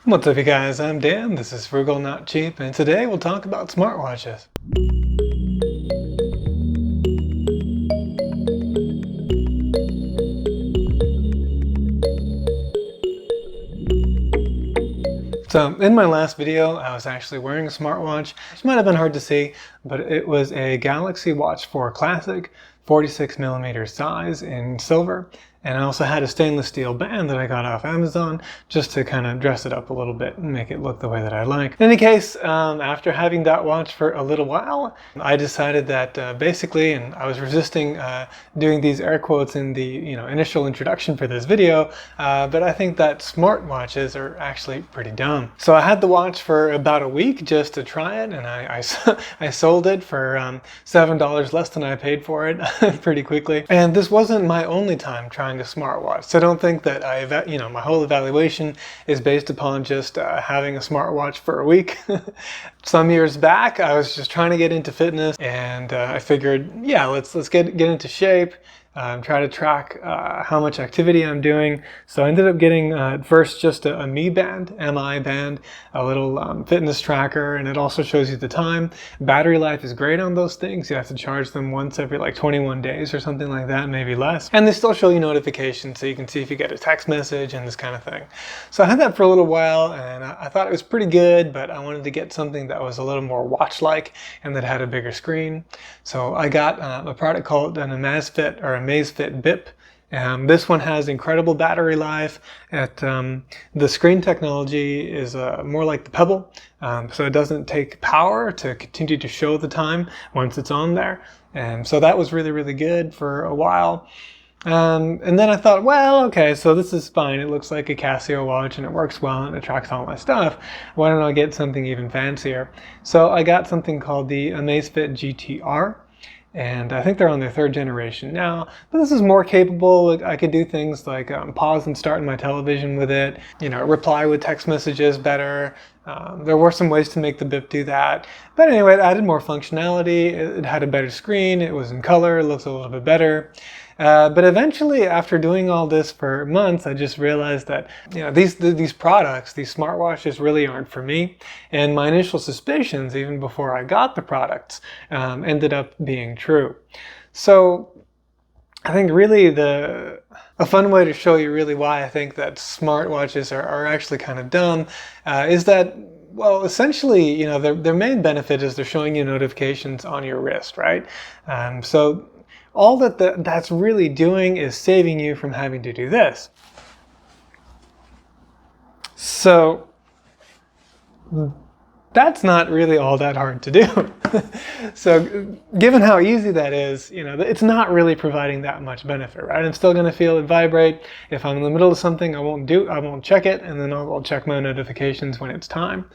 What's up you guys, I'm Dan, this is Frugal Not Cheap, and today we'll talk about smartwatches. So in my last video, I was actually wearing a smartwatch, which might have been hard to see, but it was a Galaxy Watch 4 Classic, 46mm size in silver. And I also had a stainless steel band that I got off Amazon just to kind of dress it up a little bit and make it look the way that I like. In any case, after having that watch for a little while, I decided that basically, and I was resisting doing these air quotes in the initial introduction for this video, but I think that smartwatches are actually pretty dumb. So I had the watch for about a week just to try it, and I sold it for $7 less than I paid for it pretty quickly. And this wasn't my only time trying a smartwatch. So don't think that my whole evaluation is based upon just having a smartwatch for a week. Some years back, I was just trying to get into fitness, and I figured, yeah, let's get into shape. Try to track how much activity I'm doing. So I ended up getting at first just a Mi band, MI band, a little fitness tracker, and it also shows you the time. Battery life is great on those things. You have to charge them once every like 21 days or something like that, maybe less. And they still show you notifications, so you can see if you get a text message and this kind of thing. So I had that for a little while, and I thought it was pretty good, but I wanted to get something that was a little more watch-like and that had a bigger screen. So I got a product called an Amazfit BIP. This one has incredible battery life. The screen technology is more like the Pebble, so it doesn't take power to continue to show the time once it's on there. And so that was really, really good for a while. And then I thought, well, okay, so this is fine. It looks like a Casio watch and it works well and it tracks all my stuff. Why don't I get something even fancier? So I got something called the Amazfit GTR. And I think they're on their 3rd generation now, but this is more capable. I could do things like pause and start my television with it, reply with text messages better. There were some ways to make the BIP do that. But anyway, it added more functionality. It had a better screen. It was in color. It looks a little bit better. But eventually, after doing all this for months, I just realized that these products, these smartwatches, really aren't for me. And my initial suspicions, even before I got the products, ended up being true. So I think really a fun way to show you really why I think that smartwatches are actually kind of dumb is that, well, essentially, their main benefit is they're showing you notifications on your wrist, right? So all that's really doing is saving you from having to do this. So that's not really all that hard to do. So given how easy that is, it's not really providing that much benefit, right? I'm still going to feel it vibrate. If I'm in the middle of something, I won't check it, and then I'll check my notifications when it's time.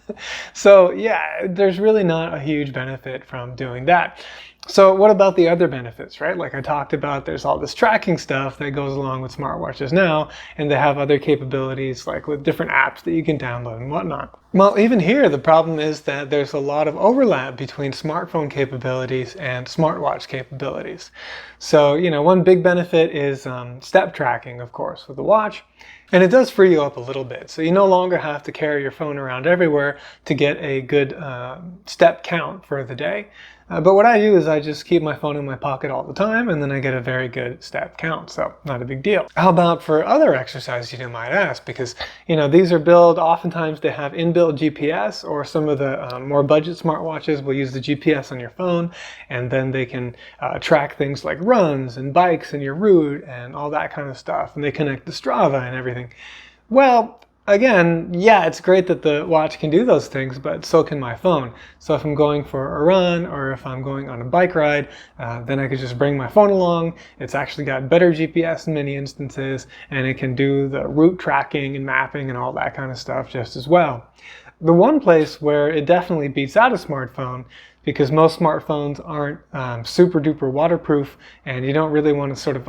So yeah, there's really not a huge benefit from doing that. So what about the other benefits, right? Like I talked about, there's all this tracking stuff that goes along with smartwatches now, and they have other capabilities like with different apps that you can download and whatnot. Well, even here, the problem is that there's a lot of overlap between smartphone capabilities and smartwatch capabilities. So, one big benefit is step tracking, of course, with the watch. And it does free you up a little bit. So you no longer have to carry your phone around everywhere to get a good step count for the day. But what I do is I just keep my phone in my pocket all the time, and then I get a very good step count, so not a big deal. How about for other exercises, you might ask? Because, these are built, oftentimes they have inbuilt GPS, or some of the more budget smartwatches will use the GPS on your phone, and then they can track things like runs and bikes and your route and all that kind of stuff, and they connect to Strava and everything. Well, again, yeah, it's great that the watch can do those things, but so can my phone. So if I'm going for a run or if I'm going on a bike ride, then I could just bring my phone along. It's actually got better GPS in many instances, and it can do the route tracking and mapping and all that kind of stuff just as well. The one place where it definitely beats out a smartphone, because most smartphones aren't super duper waterproof, and you don't really want to sort of,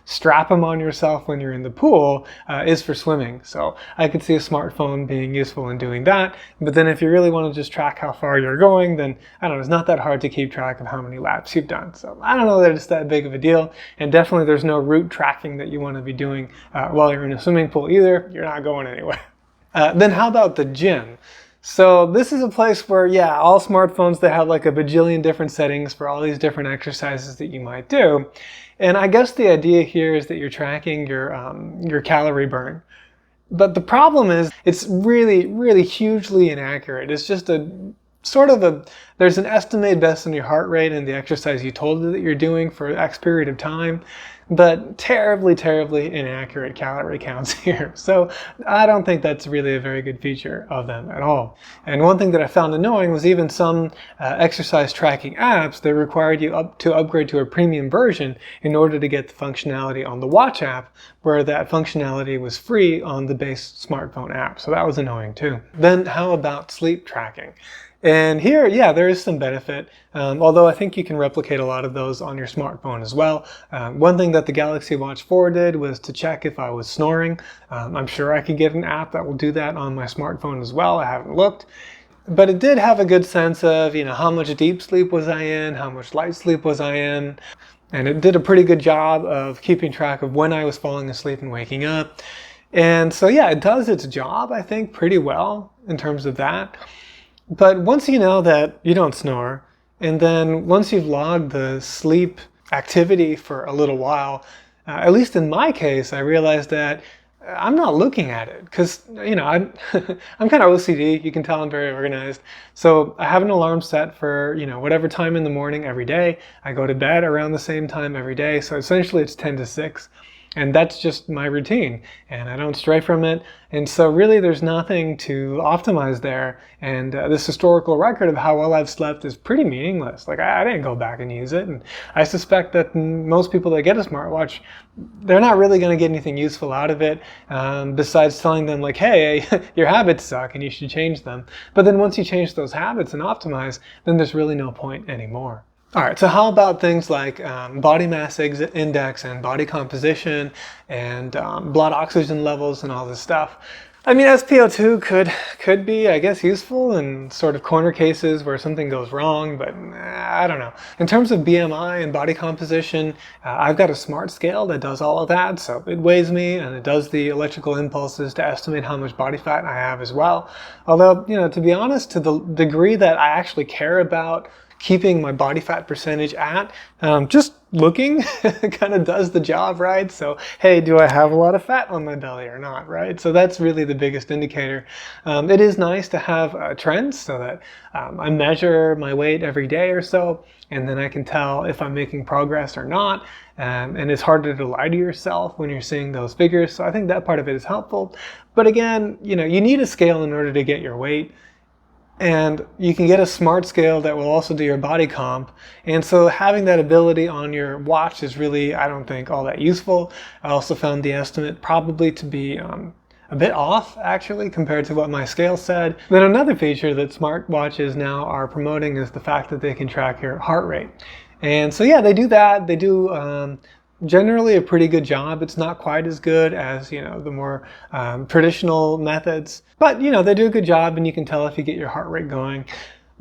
strap them on yourself when you're in the pool, is for swimming. So I could see a smartphone being useful in doing that. But then if you really want to just track how far you're going, then it's not that hard to keep track of how many laps you've done. So I don't know that it's that big of a deal. And definitely there's no route tracking that you want to be doing while you're in a swimming pool either. You're not going anywhere. Then how about the gym? So this is a place where, yeah, all smartphones, they have like a bajillion different settings for all these different exercises that you might do. And I guess the idea here is that you're tracking your calorie burn. But the problem is it's really, really hugely inaccurate. It's just there's an estimated based on your heart rate and the exercise you told it that you're doing for X period of time, but terribly, terribly inaccurate calorie counts here. So I don't think that's really a very good feature of them at all. And one thing that I found annoying was even some exercise tracking apps that required you to upgrade to a premium version in order to get the functionality on the Watch app, where that functionality was free on the base smartphone app. So that was annoying too. Then how about sleep tracking? And here, yeah, there is some benefit, although I think you can replicate a lot of those on your smartphone as well. One thing that the Galaxy Watch 4 did was to check if I was snoring. I'm sure I could get an app that will do that on my smartphone as well. I haven't looked. But it did have a good sense of, how much deep sleep was I in, how much light sleep was I in. And it did a pretty good job of keeping track of when I was falling asleep and waking up. And so, yeah, it does its job, I think, pretty well in terms of that. But once you know that you don't snore, and then once you've logged the sleep activity for a little while, at least in my case, I realized that I'm not looking at it because, I'm I'm kind of OCD. You can tell I'm very organized. So I have an alarm set for, whatever time in the morning every day. I go to bed around the same time every day. So essentially it's 10 to 6. And that's just my routine, and I don't stray from it. And so really there's nothing to optimize there. And this historical record of how well I've slept is pretty meaningless. Like I didn't go back and use it. And I suspect that most people that get a smartwatch, they're not really going to get anything useful out of it besides telling them like, hey, your habits suck and you should change them. But then once you change those habits and optimize, then there's really no point anymore. All right, so how about things like body mass index and body composition and blood oxygen levels and all this stuff? I mean, SpO2 could be, I guess, useful in sort of corner cases where something goes wrong, but I don't know. In terms of BMI and body composition, I've got a smart scale that does all of that, so it weighs me and it does the electrical impulses to estimate how much body fat I have as well. Although, to be honest, to the degree that I actually care about keeping my body fat percentage at, just looking kind of does the job, right? So, hey, do I have a lot of fat on my belly or not, right? So that's really the biggest indicator. It is nice to have trends so that I measure my weight every day or so, and then I can tell if I'm making progress or not. And it's harder to lie to yourself when you're seeing those figures. So I think that part of it is helpful. But again, you need a scale in order to get your weight. And you can get a smart scale that will also do your body comp. And so having that ability on your watch is really, I don't think, all that useful. I also found the estimate probably to be a bit off, actually, compared to what my scale said. Then another feature that smartwatches now are promoting is the fact that they can track your heart rate. And so, yeah, they do that. They do generally a pretty good job. It's not quite as good as, the more traditional methods. But, they do a good job, and you can tell if you get your heart rate going.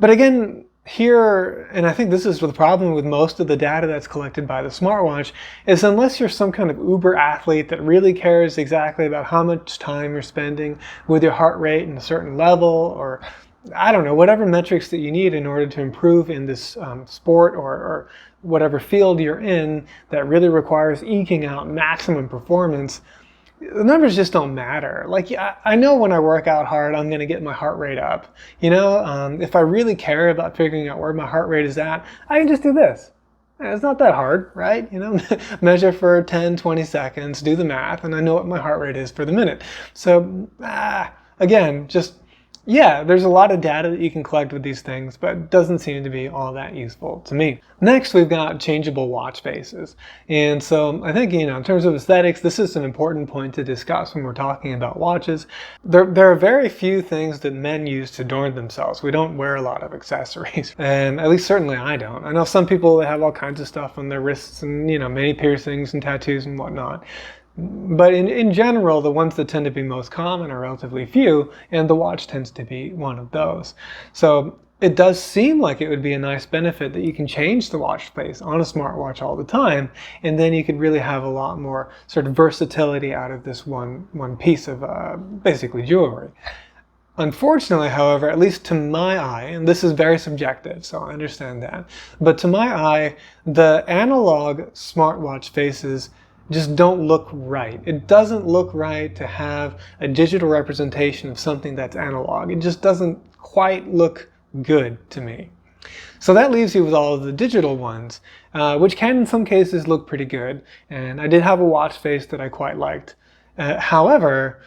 But again, here, and I think this is the problem with most of the data that's collected by the smartwatch, is unless you're some kind of uber athlete that really cares exactly about how much time you're spending with your heart rate in a certain level, or I don't know, whatever metrics that you need in order to improve in this sport or whatever field you're in that really requires eking out maximum performance, the numbers just don't matter. Like, I know when I work out hard, I'm going to get my heart rate up. If I really care about figuring out where my heart rate is at, I can just do this. It's not that hard, right? Measure for 10, 20 seconds, do the math, and I know what my heart rate is for the minute. So, again, yeah, there's a lot of data that you can collect with these things, but it doesn't seem to be all that useful to me. Next, we've got changeable watch faces. And so I think, in terms of aesthetics, this is an important point to discuss when we're talking about watches. There are very few things that men use to adorn themselves. We don't wear a lot of accessories, and at least certainly I don't. I know some people that have all kinds of stuff on their wrists and, many piercings and tattoos and whatnot. But in general, the ones that tend to be most common are relatively few, and the watch tends to be one of those. So it does seem like it would be a nice benefit that you can change the watch face on a smartwatch all the time, and then you could really have a lot more sort of versatility out of this one piece of basically jewelry. Unfortunately, however, at least to my eye, and this is very subjective, so I understand that, but to my eye, the analog smartwatch faces just don't look right. It doesn't look right to have a digital representation of something that's analog. It just doesn't quite look good to me. So that leaves you with all of the digital ones, which can in some cases look pretty good. And I did have a watch face that I quite liked. However,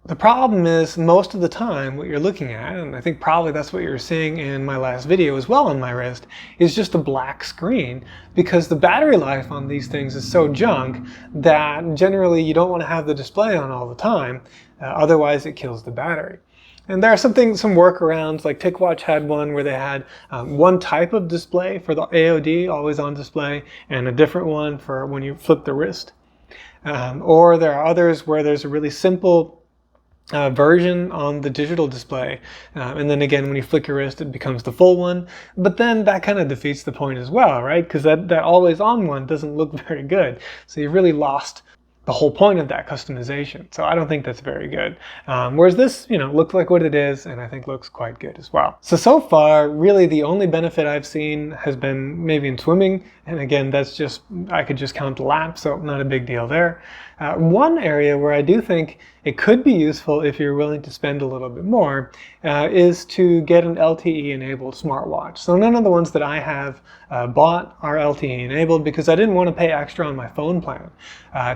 the problem is most of the time what you're looking at, and I think probably that's what you're seeing in my last video as well on my wrist, is just a black screen, because the battery life on these things is so junk that generally you don't want to have the display on all the time, otherwise it kills the battery. And there are some workarounds, like TicWatch had one where they had one type of display for the AOD, always on display, and a different one for when you flip the wrist. Or there are others where there's a really simple version on the digital display, and then again when you flick your wrist it becomes the full one, but then that kind of defeats the point as well, right? Because that always on one doesn't look very good, so you've really lost the whole point of that customization. So I don't think that's very good. Whereas this, looks like what it is, and I think looks quite good as well. So far, really the only benefit I've seen has been maybe in swimming, and again, that's just, I could just count the laps, so not a big deal there. One area where I do think it could be useful if you're willing to spend a little bit more is to get an LTE enabled smartwatch. So none of the ones that I have bought are LTE enabled because I didn't want to pay extra on my phone plan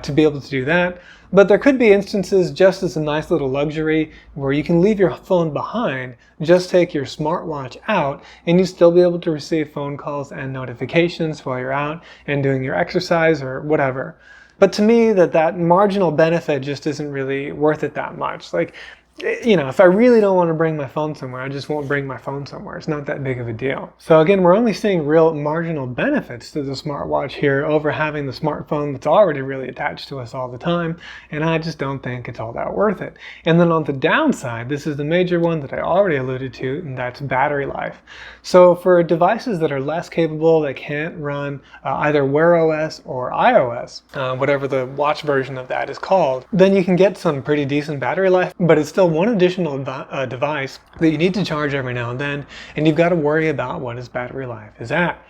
to be able to do that. But there could be instances just as a nice little luxury where you can leave your phone behind, just take your smartwatch out, and you still be able to receive phone calls and notifications while you're out and doing your exercise or whatever. But to me, that marginal benefit just isn't really worth it that much. Like, if I really don't want to bring my phone somewhere, I just won't bring my phone somewhere. It's not that big of a deal. So again, we're only seeing real marginal benefits to the smartwatch here over having the smartphone that's already really attached to us all the time, and I just don't think it's all that worth it. And then on the downside, this is the major one that I already alluded to, and that's battery life. So for devices that are less capable, that can't run either Wear OS or iOS, whatever the watch version of that is called, then you can get some pretty decent battery life, but it's still one additional device that you need to charge every now and then, and you've got to worry about what its battery life is at.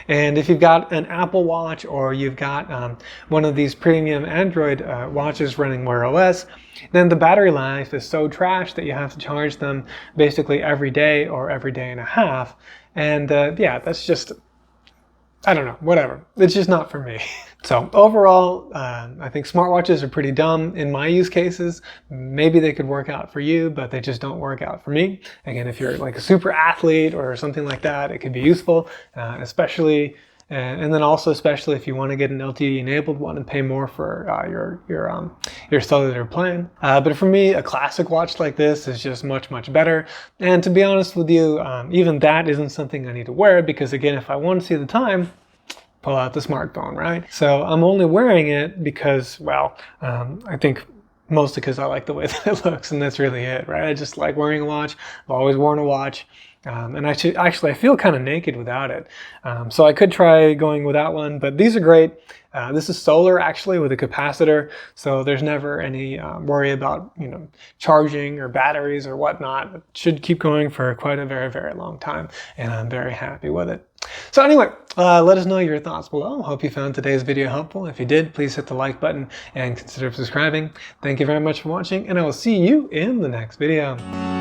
And if you've got an Apple Watch or you've got one of these premium Android watches running Wear OS, then the battery life is so trash that you have to charge them basically every day or every day and a half. And yeah, that's just, I don't know, whatever. It's just not for me. So overall, I think smartwatches are pretty dumb in my use cases. Maybe they could work out for you, but they just don't work out for me. Again, if you're like a super athlete or something like that, it could be useful, especially, and then also especially if you want to get an LTE enabled one and pay more for your cellular plan. But for me, a classic watch like this is just much, much better. And to be honest with you, even that isn't something I need to wear, because again, if I want to see the time, pull out the smartphone, right? So I'm only wearing it because, well, I think mostly because I like the way that it looks, and that's really it, right? I just like wearing a watch. I've always worn a watch. And actually, I feel kind of naked without it. So I could try going without one, but these are great. This is solar actually with a capacitor, so there's never any worry about charging or batteries or whatnot. It should keep going for quite a very, very long time, and I'm very happy with it. So anyway, let us know your thoughts below. Hope you found today's video helpful. If you did, please hit the like button and consider subscribing. Thank you very much for watching, and I will see you in the next video.